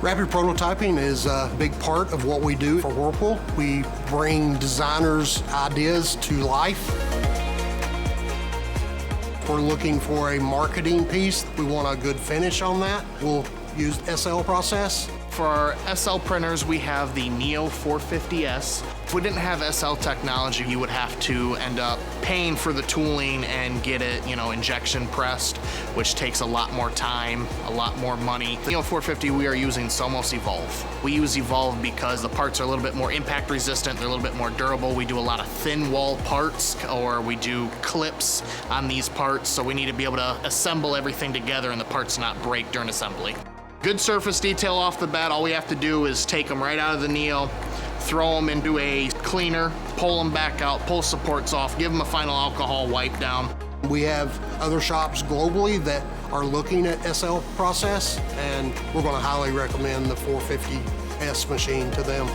Rapid prototyping is a big part of what we do for Whirlpool. We bring designers' ideas to life. If we're looking for a marketing piece, we want a good finish on that, we'll use SL process. For our SL printers, we have the Neo450 If we didn't have SL technology, you would have to end up paying for the tooling and get it, injection pressed, which takes a lot more time, a lot more money. The Neo450, we are using Somos Evolve. We use Evolve because the parts are a little bit more impact resistant, they're a little bit more durable. We do a lot of thin wall parts, or we do clips on these parts, so we need to be able to assemble everything together and the parts not break during assembly. Good surface detail off the bat. All we have to do is take them right out of the Neo, throw them into a cleaner, pull them back out, pull supports off, give them a final alcohol wipe down. We have other shops globally that are looking at SL process, and we're going to highly recommend the 450S machine to them.